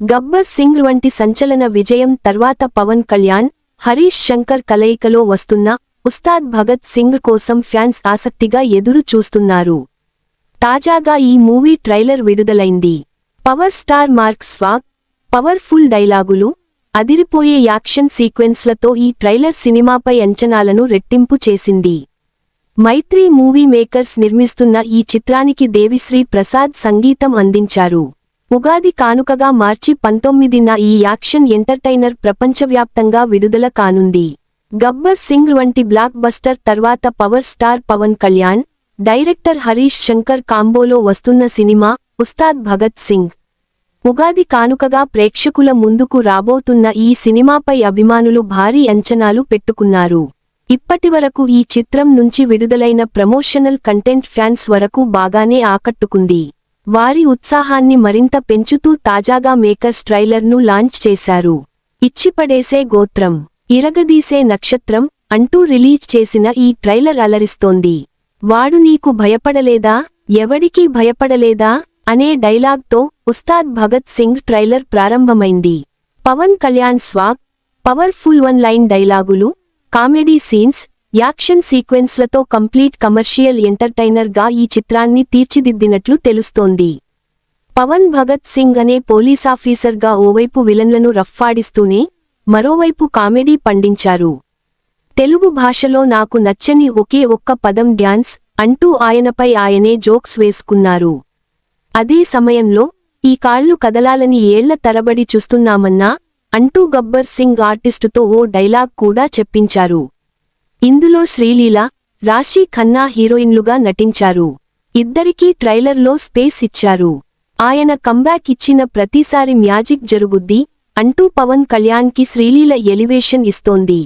గబ్బర్ సింగ్ వంటి సంచలన విజయం తర్వాత పవన్ కళ్యాణ్, హరీష్ శంకర్ కలయికలో వస్తున్న ఉస్తాద్ భగత్ సింగ్ కోసం ఫ్యాన్స్ ఆసక్తిగా ఎదురు చూస్తున్నారు. తాజాగా ఈ మూవీ ట్రైలర్ విడుదలైంది. Power star mark swag, powerful డైలాగులు, అదిరిపోయే యాక్షన్ సీక్వెన్స్లతో ఈ ట్రైలర్ సినిమాపై అంచనాలను రెట్టింపు చేసింది. మైత్రి మూవీ మేకర్స్ నిర్మిస్తున్న ఈ చిత్రానికి దేవిశ్రీ ప్రసాద్ సంగీతం అందించారు. ఉగాది కానుకగా మార్చి 19న ఈ యాక్షన్ ఎంటర్టైనర్ ప్రపంచవ్యాప్తంగా విడుదల కానుంది. గబ్బర్ సింగ్ వంటి బ్లాక్ బస్టర్ తర్వాత power star Pawan Kalyan, director Harish Shankar కాంబోలో వస్తున్న సినిమా ఉస్తాద్ భగత్ సింగ్. ఉగాది కానుకగా ప్రేక్షకుల ముందుకు రాబోతున్న ఈ సినిమాపై అభిమానులు భారీ అంచనాలు పెట్టుకున్నారు. ఇప్పటివరకు ఈ చిత్రం నుంచి విడుదలైన ప్రమోషనల్ కంటెంట్ ఫ్యాన్స్ వరకు బాగానే ఆకట్టుకుంది. వారి ఉత్సాహాన్ని మరింత పెంచుతూ తాజాగా మేకర్స్ ట్రైలర్ను లాంచ్ చేశారు. ఇచ్చిపడేసే గోత్రం, ఇరగదీసే నక్షత్రం అంటూ రిలీజ్ చేసిన ఈ ట్రైలర్ అలరిస్తోంది. వాడు నీకు భయపడలేదా, ఎవడికీ భయపడలేదా అనే డైలాగ్తో ఉస్తాద్ భగత్ సింగ్ ట్రైలర్ ప్రారంభమైంది. Pawan Kalyan swag, powerful one line డైలాగులు, కామెడీ సీన్స్, యాక్షన్ సీక్వెన్స్లతో కంప్లీట్ కమర్షియల్ ఎంటర్టైనర్ గా ఈ చిత్రాన్ని తీర్చిదిద్దినట్లు తెలుస్తోంది. పవన్ భగత్ సింగ్ అనే పోలీసాఫీసర్గా ఓవైపు విలన్లను రఫ్ఫాడిస్తూనే మరోవైపు కామెడీ పండించారు. తెలుగు భాషలో నాకు నచ్చని ఒకే ఒక్క పదం డ్యాన్స్ అంటూ ఆయనపై ఆయనే జోక్స్ వేసుకున్నారు. అదే సమయంలో ఈ కాళ్లు కదలాలని ఏళ్ల తరబడి చూస్తున్నామన్నా అంటూ గబ్బర్ సింగ్ ఆర్టిస్టుతో ఓ డైలాగ్ కూడా చెప్పించారు. ఇందులో శ్రీలీల, రాశీ ఖన్నా హీరోయిన్లుగా నటించారు. ఇద్దరికీ ట్రైలర్లో స్పేస్ ఇచ్చారు. ఆయన కంబ్యాక్ ఇచ్చిన ప్రతిసారి మ్యాజిక్ జరుగుద్ది అంటూ పవన్ కళ్యాణ్కి శ్రీలీల ఎలివేషన్ ఇస్తోంది.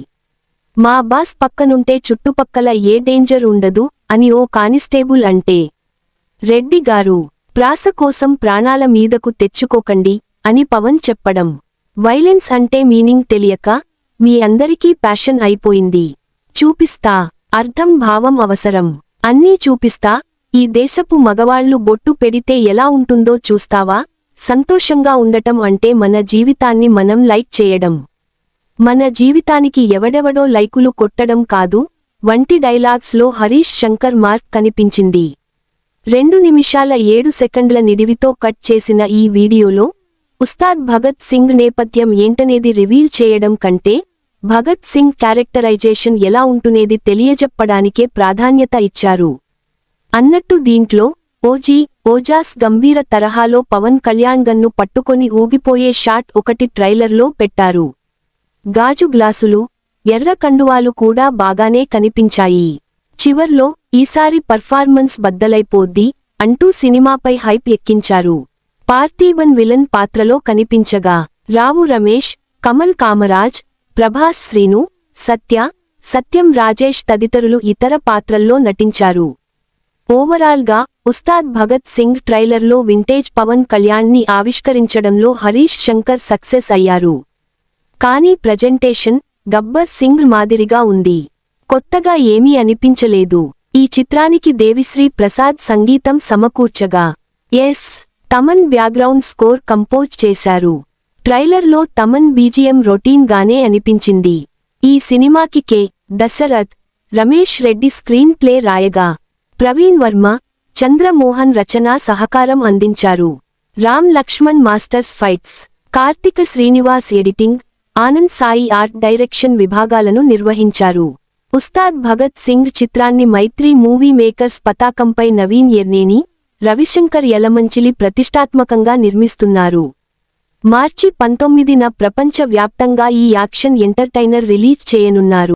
మా బాస్ పక్కనుంటే చుట్టుపక్కల ఏ డేంజర్ ఉండదు అని ఓ కానిస్టేబుల్ అంటే, రెడ్డి గారు ప్రాస కోసం ప్రాణాల మీదకు తెచ్చుకోకండి అని పవన్ చెప్పడం. వైలెన్స్ అంటే మీనింగ్ తెలియక మీ అందరికీ ప్యాషన్ అయిపోయింది. చూపిస్తా, అర్థం భావం అవసరం, అన్నీ చూపిస్తా, ఈ దేశపు మగవాళ్లు బొట్టు పెడితే ఎలా ఉంటుందో చూస్తావా, సంతోషంగా ఉండటం అంటే మన జీవితాన్ని మనం లైక్ చేయడం, మన జీవితానికి ఎవడెవడో లైకులు కొట్టడం కాదు వంటి డైలాగ్స్లో హరీష్ శంకర్ మార్క్ కనిపించింది. 2 నిమిషాల 7 సెకండ్ల నిడివితో కట్ చేసిన ఈ వీడియోలో ఉస్తాద్ భగత్ సింగ్ నేపథ్యం ఏంటనేది రివీల్ చేయడం కంటే భగత్ సింగ్ క్యారెక్టరైజేషన్ ఎలా ఉంటునేది తెలియజెప్పడానికే ప్రాధాన్యత ఇచ్చారు. అన్నట్టు దీంట్లో ఓజాస్ గంభీర తరహాలో పవన్ కళ్యాణ్ గన్ను పట్టుకొని ఊగిపోయే షాట్ ఒకటి ట్రైలర్లో పెట్టారు. గాజు గ్లాసులు, ఎర్ర కండువాలు కూడా బాగానే కనిపించాయి. చివర్లో ఈసారి పర్ఫార్మెన్స్ బద్దలైపోద్ది అంటూ సినిమాపై హైప్ ఎక్కించారు. పార్థిబన్ విలన్ పాత్రలో కనిపించగా రావు రమేష్, కమల్ కామరాజ్, ప్రభాస్ శ్రీను, సత్యం రాజేష్ తదితరులు ఇతర పాత్రల్లో నటించారు. ఓవరాల్గా ఉస్తాద్ భగత్ సింగ్ ట్రైలర్లో వింటేజ్ పవన్ కళ్యాణ్ని ఆవిష్కరించడంలో హరీష్ శంకర్ సక్సెస్ అయ్యారు. కానీ ప్రెజెంటేషన్ గబ్బర్ సింగ్ మాదిరిగా ఉంది. కొత్తగా ఏమీ అనిపించలేదు. ఈ చిత్రానికి దేవిశ్రీ ప్రసాద్ సంగీతం సమకూర్చగా తమన్ బ్యాక్గ్రౌండ్ స్కోర్ కంపోజ్ చేశారు. ట్రైలర్లో తమన్ బీజిఎం రొటీన్ గానే అనిపించింది. ఈ సినిమాకి కె. దశరథ్, రమేష్ రెడ్డి స్క్రీన్ ప్లే రాయగా ప్రవీణ్ వర్మ, చంద్రమోహన్ రచనా సహకారం అందించారు. Ram Lakshman masters fights, Karthika Srinivas editing, Anand Sai art direction విభాగాలను నిర్వహించారు. ఉస్తాద్ భగత్ సింగ్ చిత్రాన్ని మైత్రి మూవీ మేకర్స్ పతాకంపై నవీన్ ఎర్నేని, రవిశంకర్ యలమంచిలి ప్రతిష్టాత్మకంగా నిర్మిస్తున్నారు. మార్చి 19న ప్రపంచ వ్యాప్తంగా ఈ యాక్షన్ ఎంటర్టైనర్ రిలీజ్ చేయనున్నారు.